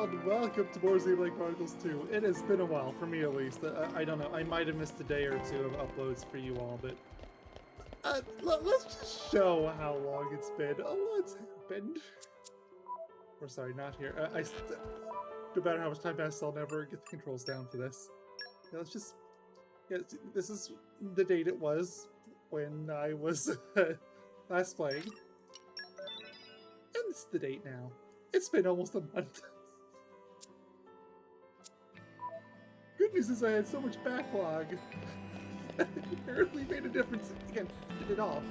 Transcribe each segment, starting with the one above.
all, and welcome to more Xenoblade Chronicles 2. It has been a while, for me at least. I don't know, I might have missed a day or two of uploads for you all, but... let's just show how long it's been. A lot's happened. Or sorry, not here. No matter how much time passes, I'll never get the controls down for this. Yeah, let's just... Yeah, this is the date it was when I was last playing. And it's the date now. It's been almost a month. Good news is I had so much backlog. It apparently made a difference. Again, did it all.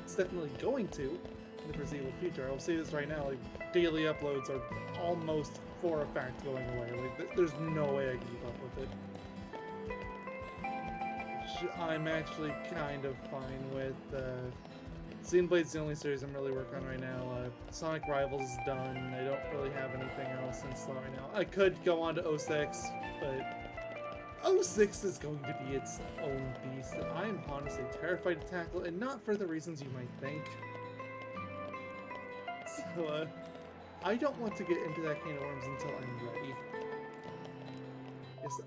It's definitely going to in the foreseeable future. I will say this right now, like, daily uploads are almost for a fact going away. Like, there's no way I can keep up with it. Which I'm actually kind of fine with. Xenoblade's the only series I'm really working on right now. Sonic Rivals is done. I don't really have anything else in slot right now. I could go on to 06, but 06 is going to be its own beast that I am honestly terrified to tackle, and not for the reasons you might think. So, I don't want to get into that can of worms until I'm ready. Yes,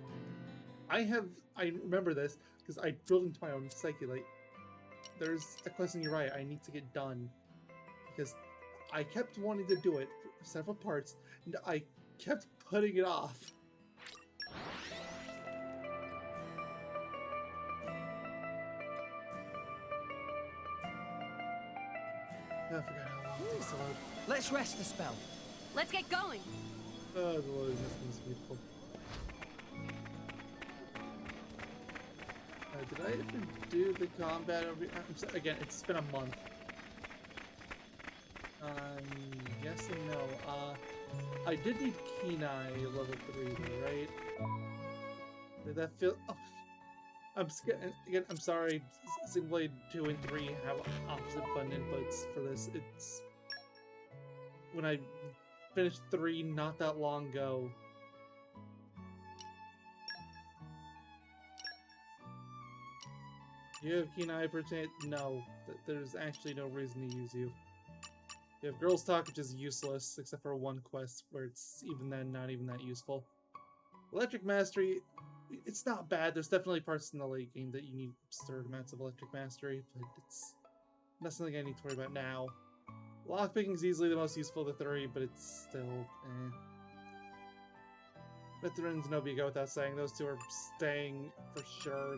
I remember this, because I drilled into my own psyche, like, there's a quest in Uriah I need to get done, because I kept wanting to do it for several parts, and I kept putting it off. I forgot how long it takes to load. Let's rest a spell. Let's get going. Oh, the loading is beautiful. Did I even do the combat over here? Again, it's been a month. I'm guessing no. I did need Kenai level 3 though, right? Did that feel... Oh, I'm scared. Again, I'm sorry. Xenoblade 2 and 3 have opposite button inputs for this. It's... When I finished 3 not that long ago, you have Kenai pertain? No, there's actually no reason to use you. You have Girls Talk, which is useless, except for one quest where it's even then not even that useful. Electric Mastery, it's not bad. There's definitely parts in the late game that you need absurd amounts of Electric Mastery, but it's not something I need to worry about now. Lockpicking is easily the most useful of the 3, but it's still Mithra and Zenobia go without saying. Those two are staying for sure.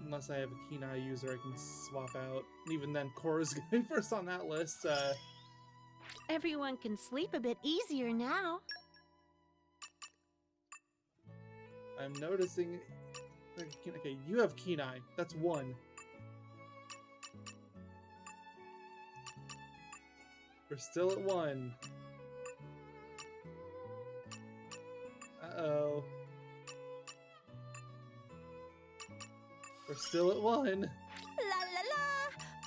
Unless I have a Kenai user I can swap out. And even then, Cora's going first on that list. Everyone can sleep a bit easier now. I'm noticing... Okay, you have Kenai. That's 1. We're still at 1. Uh-oh. We're still at 1. La la la!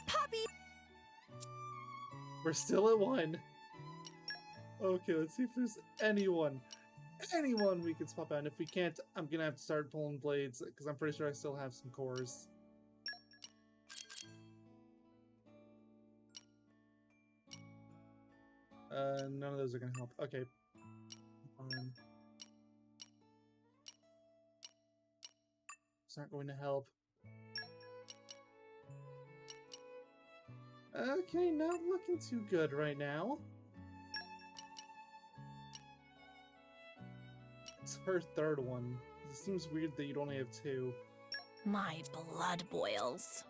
Poppy! We're still at 1. Okay, let's see if there's anyone we can swap out. And if we can't, I'm gonna have to start pulling blades, because I'm pretty sure I still have some cores. None of those are gonna help. Okay. It's not going to help. Okay, not looking too good right now. It's her 3rd one. It seems weird that you'd only have 2. My blood boils.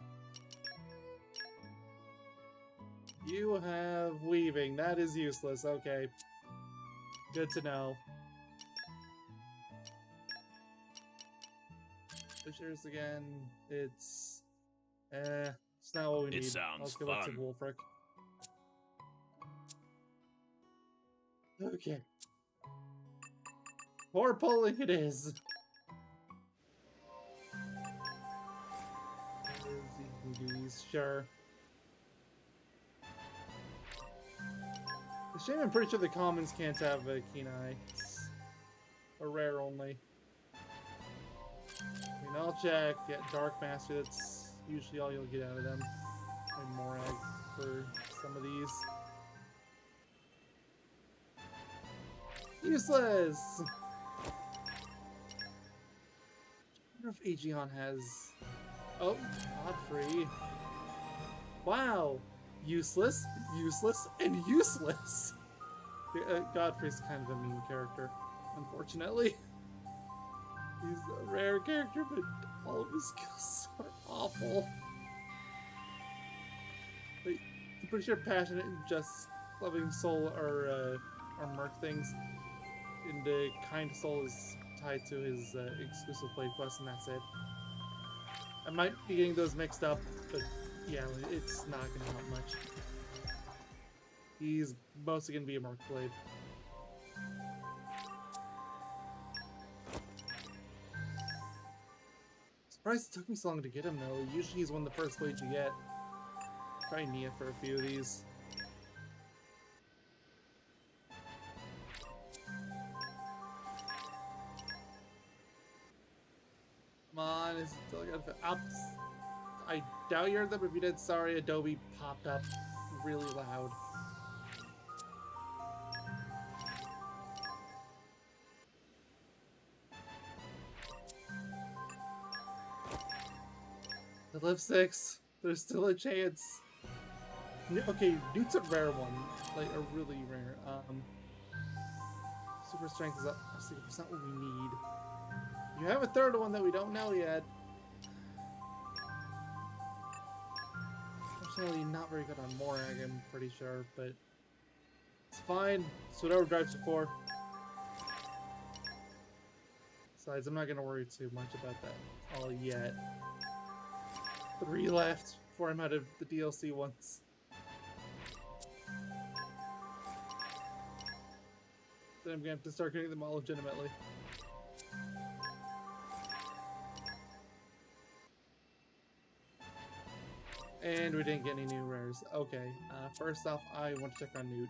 You have weaving. That is useless. Okay. Good to know. Fishers again. It's not what we need. It sounds Let's go back to fun. Wolfric. Okay. More pulling it is. Sure. The shame I'm pretty sure the commons can't have a Kenai. It's a rare only. I mean, I'll check. Yeah, Dark Master, that's usually all you'll get out of them. And Morag for some of these. Useless! I wonder if Aegeon has... Oh, Godfrey. Wow! Useless, useless, and useless! Godfrey's kind of a mean character, unfortunately. He's a rare character, but all of his skills are awful. But I'm pretty sure passionate and just loving soul are merc things, and the kind soul is tied to his exclusive play quest, and that's it. I might be getting those mixed up, but yeah, it's not gonna help much. He's mostly gonna be a merc blade. Surprised it took me so long to get him though. Usually he's one of the first blades you get. Try Nia for a few of these. Come on, is it still got ups? I doubt you heard them. If you did, sorry. Adobe popped up really loud. I live 6. There's still a chance. Okay, Newt's a rare one. Like, a really rare. Super strength is up 60% what we need. You have a third one that we don't know yet. Unfortunately, not very good on Morag, I'm pretty sure, but it's fine. It's whatever drives you for. Besides, I'm not gonna worry too much about that all yet. 3 left before I'm out of the DLC ones. Then I'm gonna have to start getting them all legitimately. And we didn't get any new rares. Okay, first off, I want to check on Newt.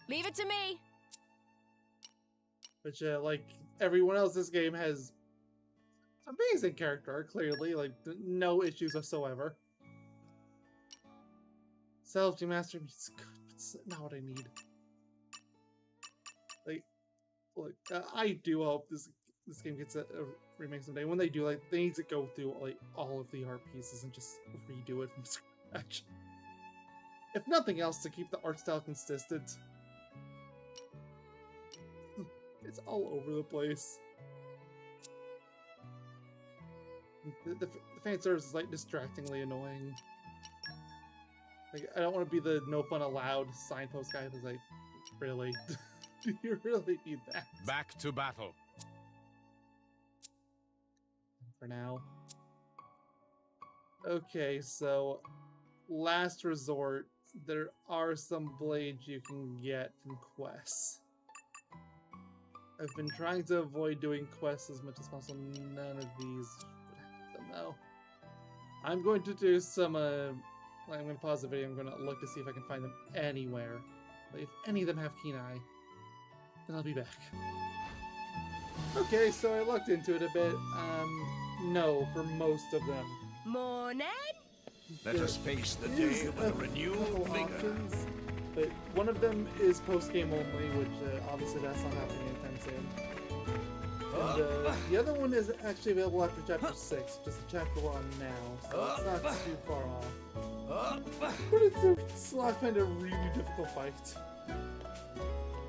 Leave it to me. Which, like everyone else, this game has amazing character art, clearly, like no issues whatsoever. Self-team master is good, but it's not what I need. Like, look, I do hope this game gets a remake someday. When they do, like, they need to go through like all of the art pieces and just redo it from scratch. If nothing else, to keep the art style consistent. It's all over the place. The fan service is like distractingly annoying. Like, I don't want to be the no fun allowed signpost guy who's like, really? Do you really need that? Back to battle. For now. Okay, so last resort, there are some blades you can get from quests. I've been trying to avoid doing quests as much as possible. None of these would have them though. I'm going to do some, I'm going to pause the video. I'm going to look to see if I can find them anywhere. But if any of them have keen eye, then I'll be back. Okay, so I looked into it a bit. No, for most of them. Morning. Let us face the day with a renewed vigor. Options, but one of them is post-game only, which obviously that's not happening anytime soon. And the other one is actually available after Chapter 6, just the chapter we're on now, so it's not too far off. But it's still a kind of really difficult fight.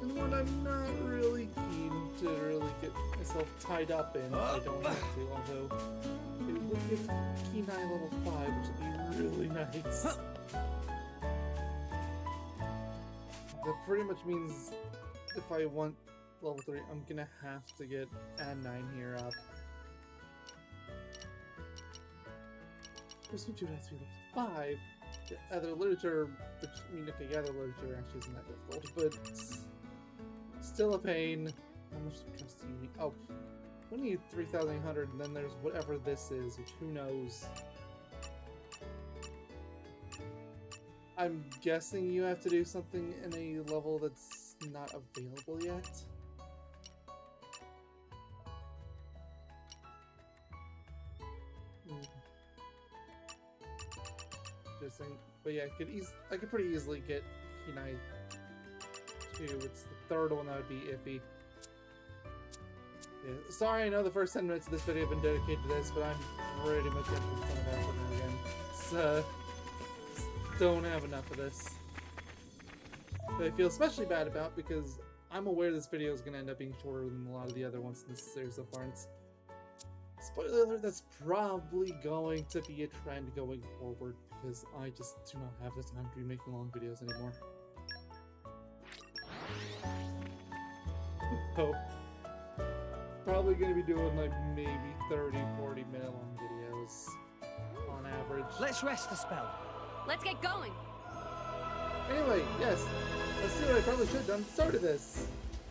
And one I'm not really keen to really get myself tied up in. I don't have to, although it would give Keen Eye level 5, which would be really nice. That pretty much means if I want level 3, I'm gonna have to get Ad 9 here up. First, we would have to be level 5. The other literature, which, I mean, okay, other literature actually isn't that difficult, but still a pain. How much do trust you need? Oh, we need 3,800, and then there's whatever this is, which who knows. I'm guessing you have to do something in a level that's not available yet. missing. But yeah, I could pretty easily get Kenai 2. It's the third one that would be iffy. Yeah, sorry, I know the first 10 minutes of this video have been dedicated to this, but I'm pretty much into the Son of Africa again. Just don't have enough of this. But I feel especially bad about because I'm aware this video is going to end up being shorter than a lot of the other ones in this series so far. And it's, spoiler alert, that's probably going to be a trend going forward because I just do not have the time to be making long videos anymore. So, probably going to be doing like maybe 30-40 minute long videos on average. Let's rest a spell. Let's get going. Anyway, yes, let's see what I probably should have done at the start of this.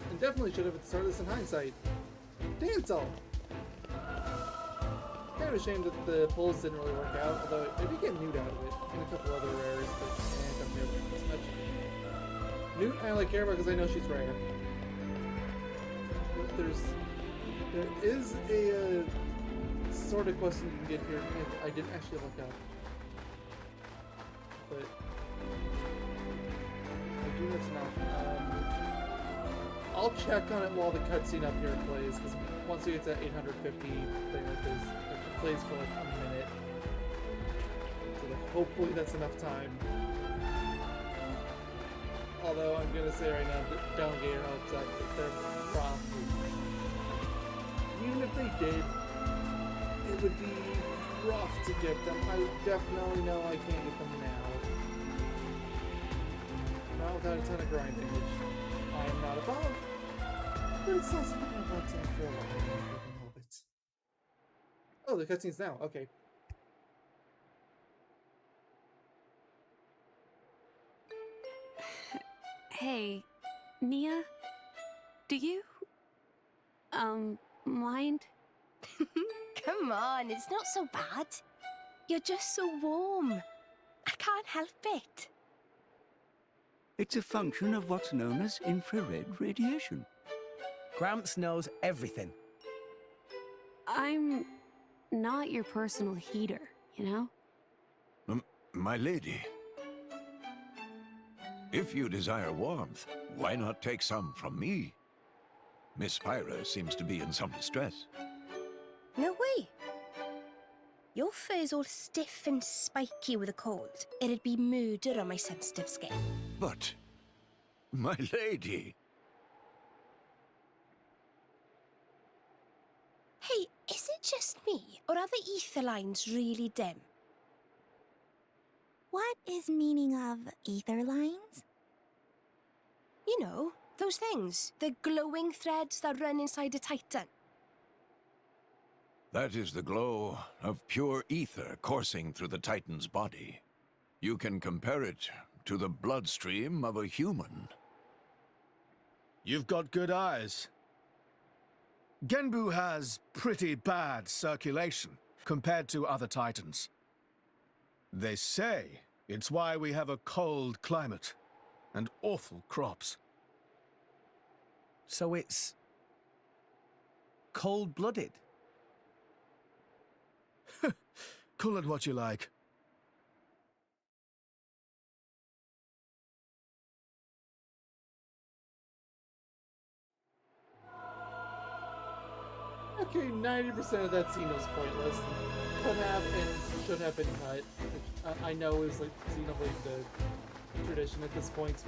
And definitely should have at the start of this in hindsight. Tantal! Kind of ashamed that the pulls didn't really work out, although I did get Newt out of it, and a couple other rares, but I don't care about as much. Newt I only care about because I know she's rare. But there is a sort of quest you can get here I didn't actually look up. But I do know it's enough. I'll check on it while the cutscene up here plays, because once we get to 850 thing, it plays for like a minute. So hopefully that's enough time. Although I'm gonna say right now, don't get your hopes up that they're probably. Even if they did, it would be rough to get them. I definitely know I can't get them now. Not without a ton of grinding, which I am not above. But it's not something I'd like to after a while. Oh, the cutscene's now. Okay. Hey, Nia? Do you... mind? Come on, it's not so bad. You're just so warm. I can't help it. It's a function of what's known as infrared radiation. Gramps knows everything. I'm not your personal heater, you know? My lady. If you desire warmth, why not take some from me? Miss Pyra seems to be in some distress. No way. Your fur's all stiff and spiky with a cold. It'd be murder on my sensitive skin. But, my lady... Hey, is it just me, or are the ether lines really dim? What is meaning of ether lines? You know, those things. The glowing threads that run inside a titan. That is the glow of pure ether coursing through the Titan's body. You can compare it to the bloodstream of a human. You've got good eyes. Genbu has pretty bad circulation compared to other Titans. They say it's why we have a cold climate and awful crops. So it's... cold-blooded. Call it what you like. Okay, 90% of that scene was pointless. Could have and should have been cut. Which I know is like Xenoblade the tradition at this point,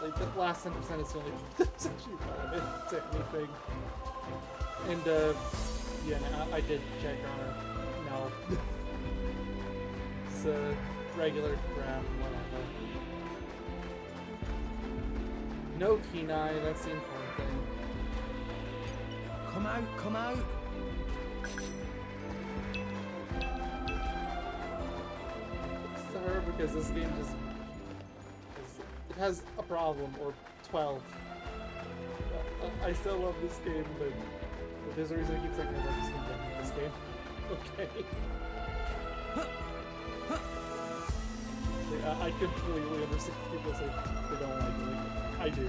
but like the last 10% is the only part that's actually relevant to anything. And yeah, no, I did check on her. No. It's regular crap, whatever. No Kenai, that's the important thing. Come out, come out. It's to her because this game just it has a problem, or 12. I still love this game, but there's a reason I keep saying I love this game. Okay. I completely understand people say they don't like it. I do.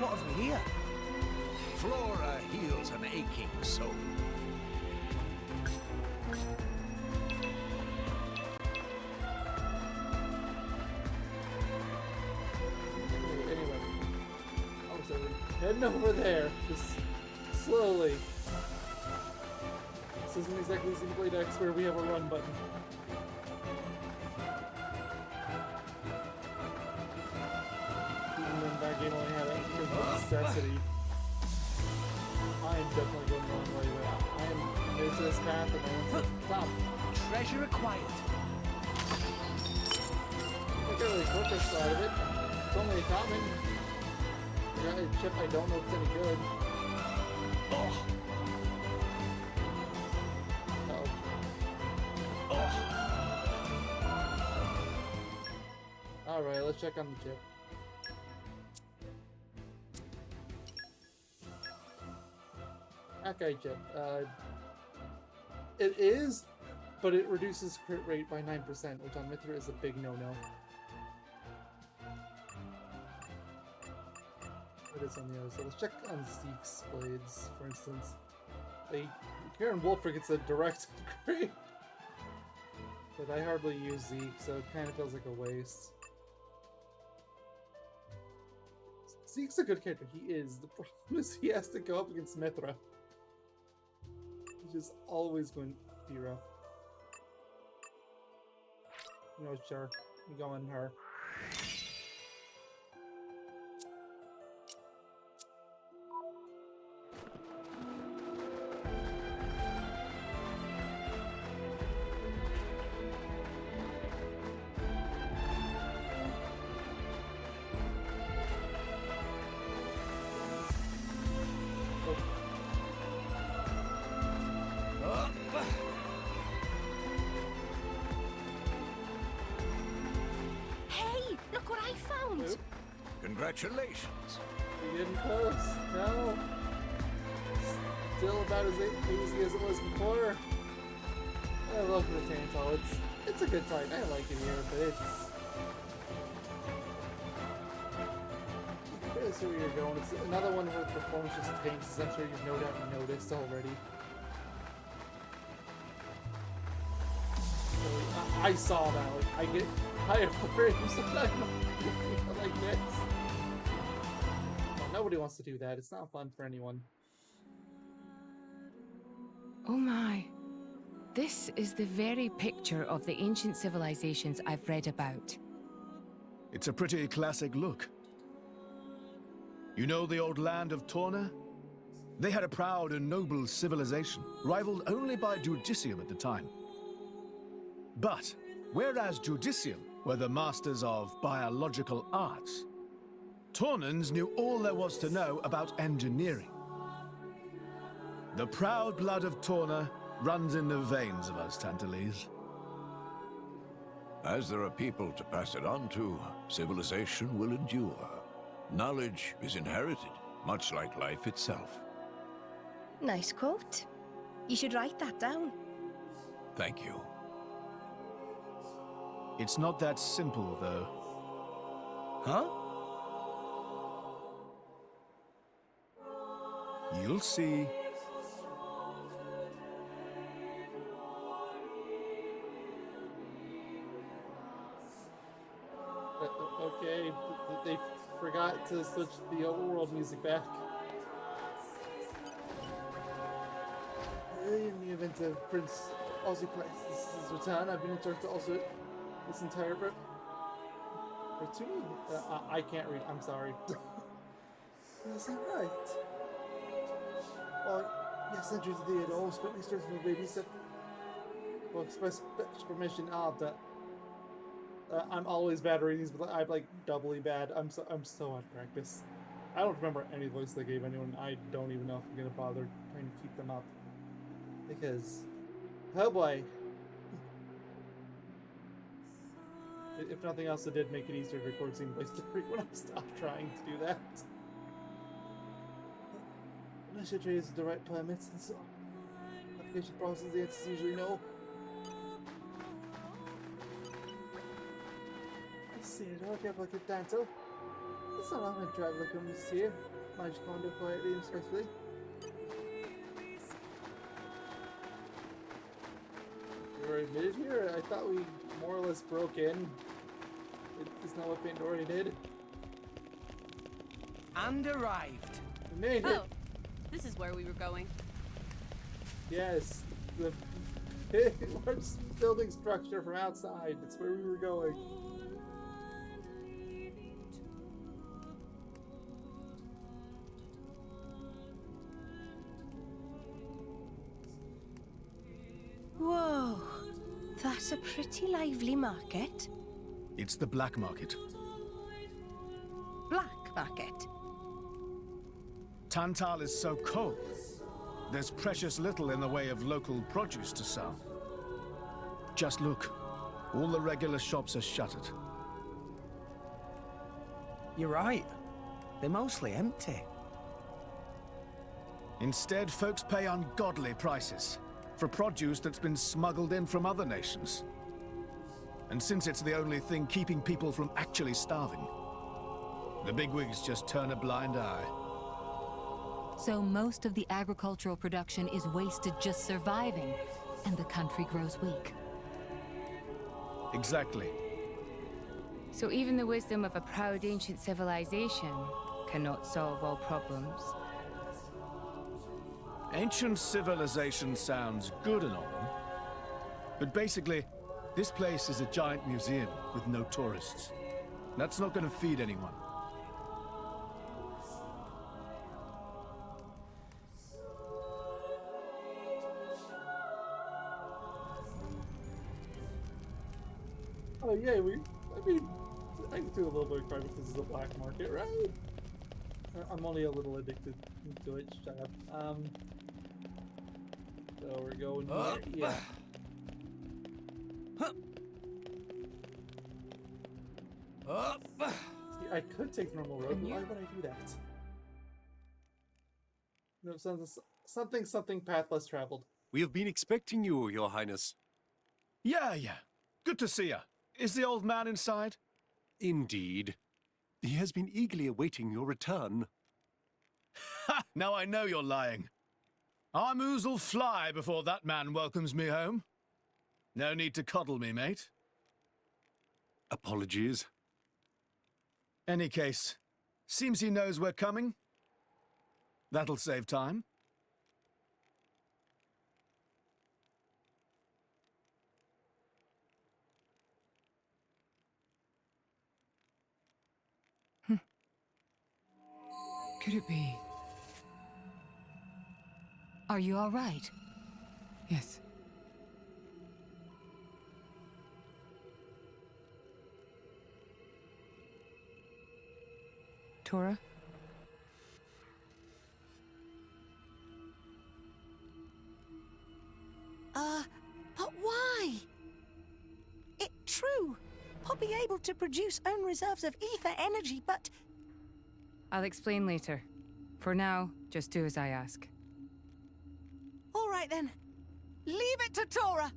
What have we here? Flora heals an aching soul. Heading over there, just slowly. This isn't exactly Xenoblade X where we have a run button. Even then that game only had it because of necessity. I am definitely going the wrong way, but I am new to this path and I want to stop. Treasure acquired. I got really purpose out of it. It's only a common. I got a chip, I don't know if it's any good. Oh. Alright, let's check on the chip. Okay, chip. It is, but it reduces crit rate by 9%, which on Mithra is a big no-no. It is on the other side. Let's check on Zeke's blades, for instance. Karen Wolfric gets a direct upgrade. But I hardly use Zeke, so it kind of feels like a waste. Zeke's a good character. He is. The problem is he has to go up against Mithra. Which is always going to be rough. You know, sure. You go in her. Hey, look what I found! Oop. Congratulations. You're getting close. No. Still about as easy as it was before. I love the Tantal. It's a good fight. I like it here, but it's... You can really see where you're going. It's another one where the performance just tanks, as I'm sure you've no doubt noticed already. I saw that. Like, I get higher frames sometimes like this. No, nobody wants to do that. It's not fun for anyone. Oh my. This is the very picture of the ancient civilizations I've read about. It's a pretty classic look. You know the old land of Torna? They had a proud and noble civilization, rivaled only by Judicium at the time. But, whereas Judicium were the masters of biological arts, Tornans knew all there was to know about engineering. The proud blood of Torna runs in the veins of us Tantalese. As there are people to pass it on to, civilization will endure. Knowledge is inherited, much like life itself. Nice quote. You should write that down. Thank you. It's not that simple, though. Huh? You'll see. Okay, they forgot to switch the overworld music back. In the event of Prince Ozzy's return, I've been in charge to also this entire I can't read. I'm sorry. Is that right? Well, yes, entry to the Theodore, spent me straight from the baby step. Well, express permission that. I'm always bad at readings, but I'm like doubly bad. I'm so out of practice. I don't remember any voice they gave anyone. I don't even know if I'm gonna bother trying to keep them up because, oh boy. If nothing else, it did make it easier to record Xenoblade 3 when I stopped trying to do that. Unless you raise the right permits and so application process, the answer is usually no. See, okay, but get Tantal. It's not how a traveler comes here. Manage condo quietly and respectfully. You were admitted here? I thought we more or less broke in. Isn't that what Pandora did? And arrived. We made it. Oh, this is where we were going. Yes. The large building structure from outside. That's where we were going. Whoa, that's a pretty lively market. It's the black market. Black market. Tantal is so cold. There's precious little in the way of local produce to sell. Just look. All the regular shops are shuttered. You're right. They're mostly empty. Instead, folks pay ungodly prices for produce that's been smuggled in from other nations. And since it's the only thing keeping people from actually starving, the bigwigs just turn a blind eye. So most of the agricultural production is wasted just surviving, and the country grows weak. Exactly. So even the wisdom of a proud ancient civilization cannot solve all problems. Ancient civilization sounds good and all, but basically, this place is a giant museum with no tourists. That's not going to feed anyone. Oh yeah, I can do a little bit of credit. This is a black market, right? I'm only a little addicted to it. Shut up. So we're going here. Yeah. See, I could take the normal road, but why would I do that? No, something path less traveled. We have been expecting you, Your Highness. Yeah. Good to see ya. Is the old man inside? Indeed. He has been eagerly awaiting your return. Ha! Now I know you're lying. Our moos'll fly before that man welcomes me home. No need to coddle me, mate. Apologies. Any case, seems he knows we're coming. That'll save time. Could it be? Are you all right? Yes. Tora? But why? It true. I'll be able to produce own reserves of ether energy, but... I'll explain later. For now, just do as I ask. All right then. Leave it to Tora.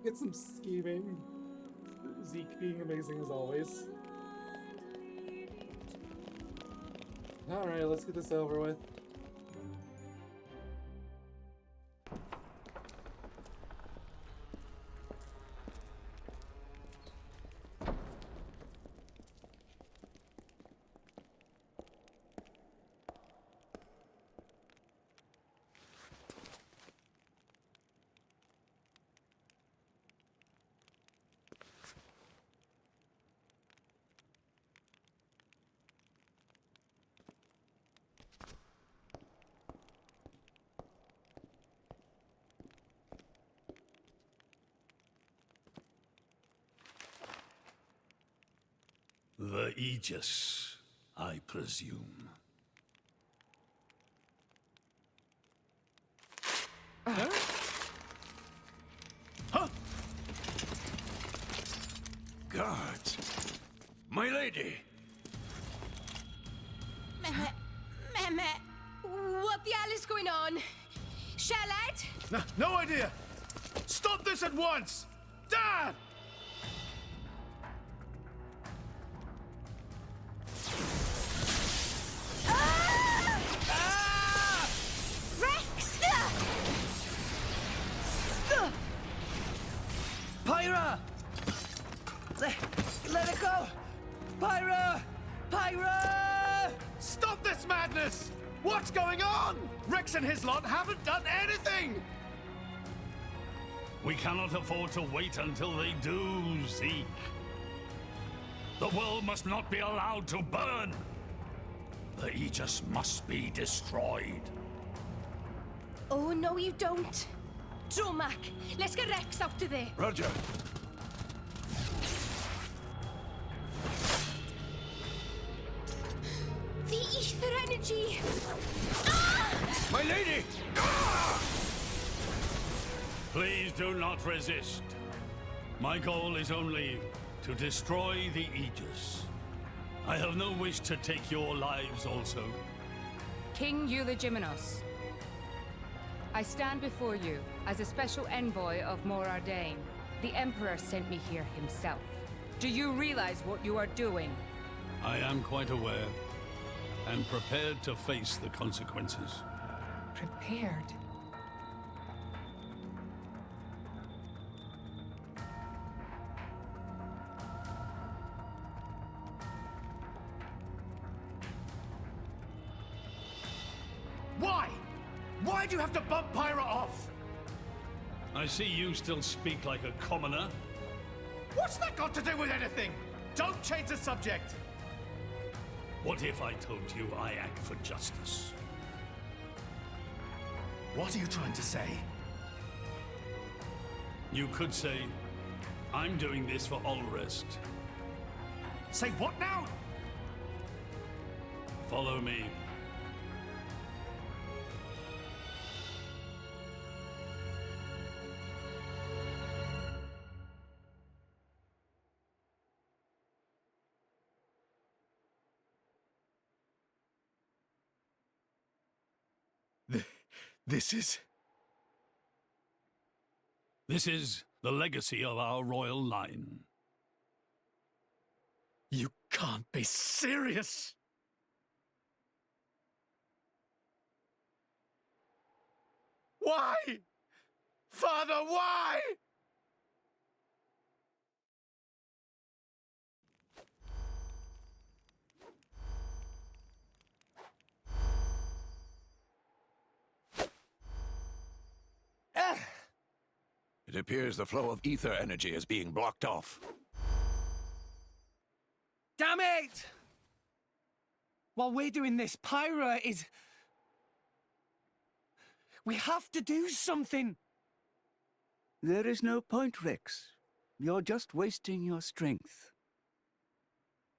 Get some scheming. Zeke being amazing as always. Alright, let's get this over with. The Aegis, I presume. Huh? Guards! My lady! Mehmet, what the hell is going on? Charlotte? No idea! Stop this at once! Dad! Rex! Pyra! Let it go! Pyra! Pyra! Stop this madness! What's going on? Rex and his lot haven't done anything! We cannot afford to wait until they do, Zeke. The world must not be allowed to burn. The Aegis must be destroyed. Oh, no, you don't. Dromac, let's get Rex out of there. Roger. The ether energy! Ah! My lady! Please do not resist. My goal is only to destroy the Aegis. I have no wish to take your lives also. King Eulogimenos, I stand before you as a special envoy of Morardain. The Emperor sent me here himself. Do you realize what you are doing? I am quite aware, and prepared to face the consequences. Prepared? Why? Why do you have to bump Pyra off? I see you still speak like a commoner. What's that got to do with anything? Don't change the subject. What if I told you I act for justice? What are you trying to say? You could say, I'm doing this for Ulrest. Say what now? Follow me. This is the legacy of our royal line. You can't be serious! Why? Father, why? It appears the flow of ether energy is being blocked off. Damn it! While we're doing this, Pyra is... We have to do something! There is no point, Rex. You're just wasting your strength.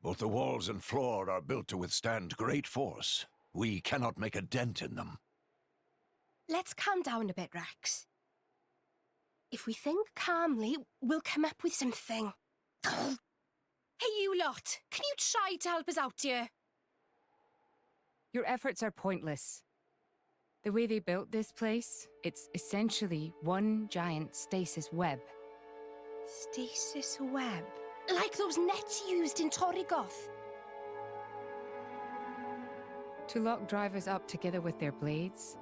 Both the walls and floor are built to withstand great force. We cannot make a dent in them. Let's calm down a bit, Rex. If we think calmly, we'll come up with something. Hey, you lot! Can you try to help us out here? Your efforts are pointless. The way they built this place, it's essentially one giant stasis web. Stasis web? Like those nets used in Torrigoth? To lock drivers up together with their blades,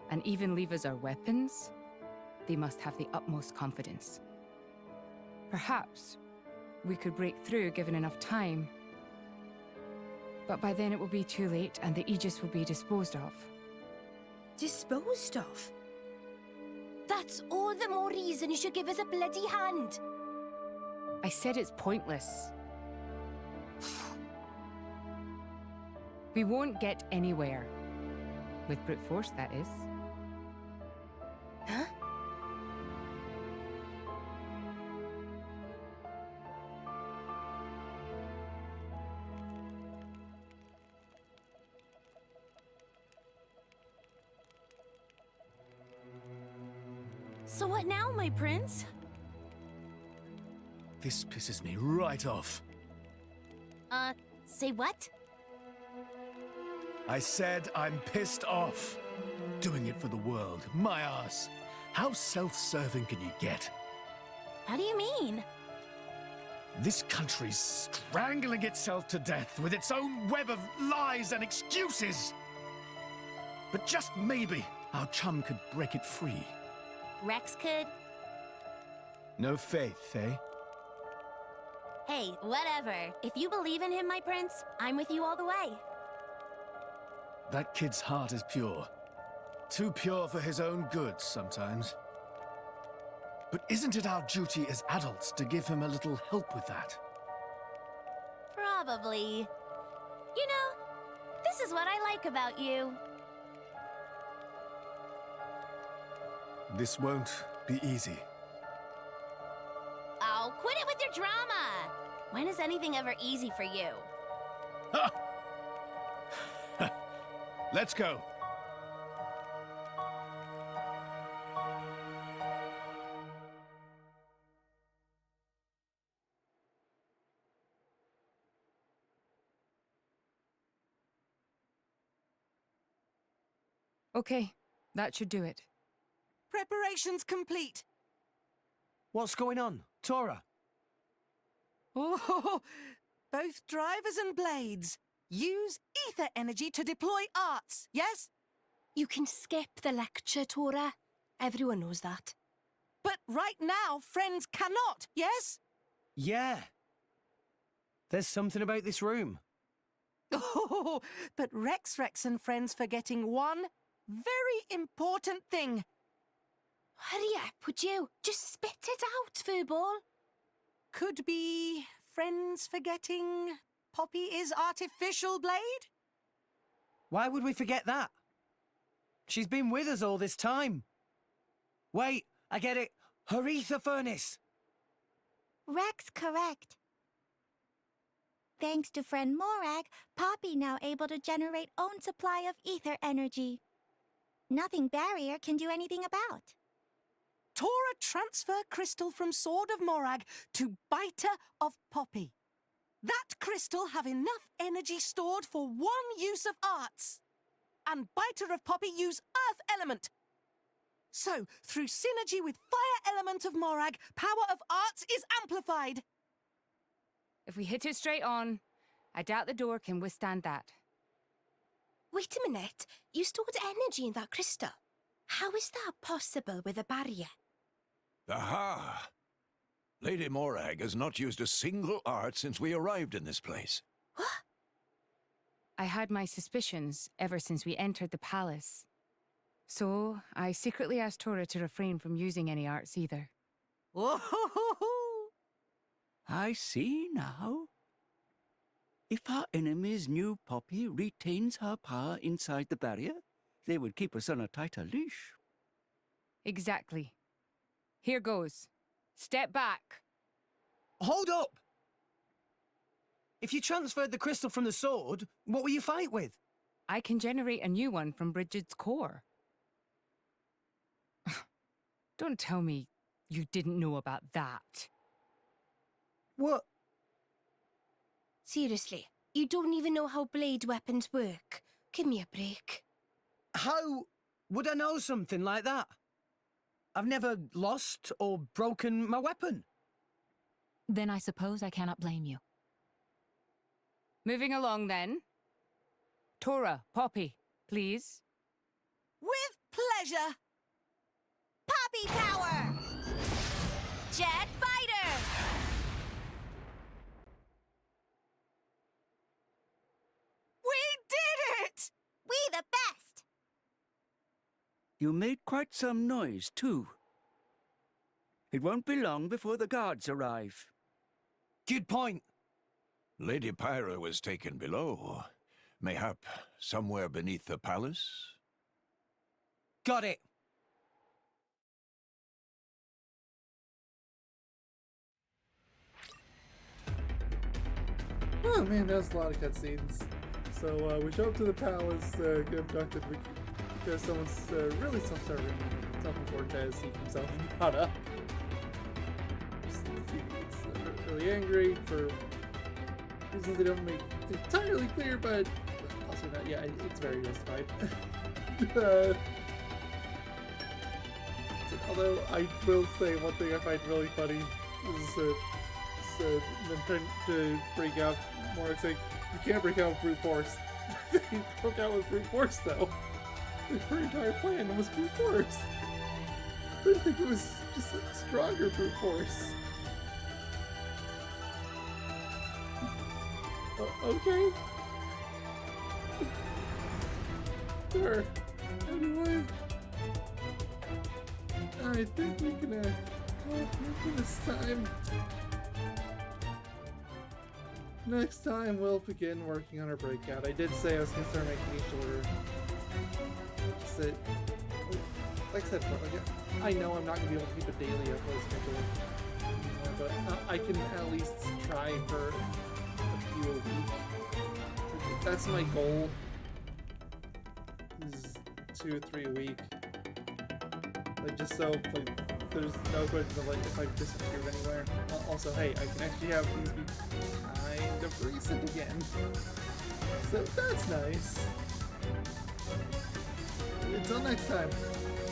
and even leave us our weapons, they must have the utmost confidence. Perhaps we could break through given enough time. But by then it will be too late and the Aegis will be disposed of. Disposed of? That's all the more reason you should give us a bloody hand. I said it's pointless. We won't get anywhere. With brute force, that is. Huh? So what now, my prince? This pisses me right off. Say what? I said I'm pissed off. Doing it for the world, my ass. How self-serving can you get? How do you mean? This country's strangling itself to death with its own web of lies and excuses. But just maybe our chum could break it free. Rex could? No faith, eh? Hey, whatever. If you believe in him, my prince, I'm with you all the way. That kid's heart is pure. Too pure for his own good sometimes. But isn't it our duty as adults to give him a little help with that? Probably. You know, this is what I like about you. This won't be easy. Oh, quit it with your drama! When is anything ever easy for you? Let's go. Okay, that should do it. Preparations complete. What's going on, Tora? Oh, both drivers and blades. Use ether energy to deploy arts, yes? You can skip the lecture, Tora. Everyone knows that. But right now, friends cannot, yes? Yeah. There's something about this room. Oh, but Rex and friends forgetting one very important thing. Hurry up, would you? Just spit it out, Furball. Could be friends forgetting Poppy is artificial blade? Why would we forget that? She's been with us all this time. Wait, I get it. Her ether furnace. Rex correct. Thanks to friend Morag, Poppy now able to generate own supply of ether energy. Nothing barrier can do anything about. Tora transfer crystal from Sword of Morag to Biter of Poppy. That crystal have enough energy stored for one use of arts. And Biter of Poppy use earth element. So, through synergy with fire element of Morag, power of arts is amplified. If we hit it straight on, I doubt the door can withstand that. Wait a minute. You stored energy in that crystal. How is that possible with a barrier? Aha! Lady Morag has not used a single art since we arrived in this place. What? I had my suspicions ever since we entered the palace. So, I secretly asked Tora to refrain from using any arts either. I see now. If our enemies knew Poppy retains her power inside the barrier, they would keep us on a tighter leash. Exactly. Here goes. Step back. Hold up! If you transferred the crystal from the sword, what will you fight with? I can generate a new one from Bridget's core. Don't tell me you didn't know about that. What? Seriously, you don't even know how blade weapons work. Give me a break. How would I know something like that? I've never lost or broken my weapon. Then I suppose I cannot blame you. Moving along then. Tora, Poppy, please. With pleasure. Poppy power! Jet Biter! We did it! We the best! You made quite some noise, too. It won't be long before the guards arrive. Good point. Lady Pyra was taken below. Mayhap somewhere beneath the palace? Got it. Oh man, that was a lot of cutscenes. So we show up to the palace, get abducted because someone's really self-serving. Something Cortez, he himself brought up. He's really angry for reasons they don't make entirely clear, but also not. Yeah, it's very justified. Although I will say one thing I find really funny is them trying to break out more. Saying you can't break out with brute force. They broke out with brute force though. Her entire plan was brute force. I think it was just a stronger brute force. Okay. Sure. Anyway. I think we can go for this time. Next time we'll begin working on our breakout. I did say I was gonna start making these shorter. Just that, like I said, like, I know I'm not gonna be able to keep a daily upload schedule anymore, but I can at least try for a few a week. That's my goal. Is 2 or 3 a week. Like, just so like there's no question of like if I disappeared anywhere. Also, hey, I can actually have these be kind of recent again. So that's nice. Until next time,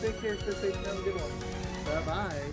take care, stay safe, and have a good one. Bye-bye.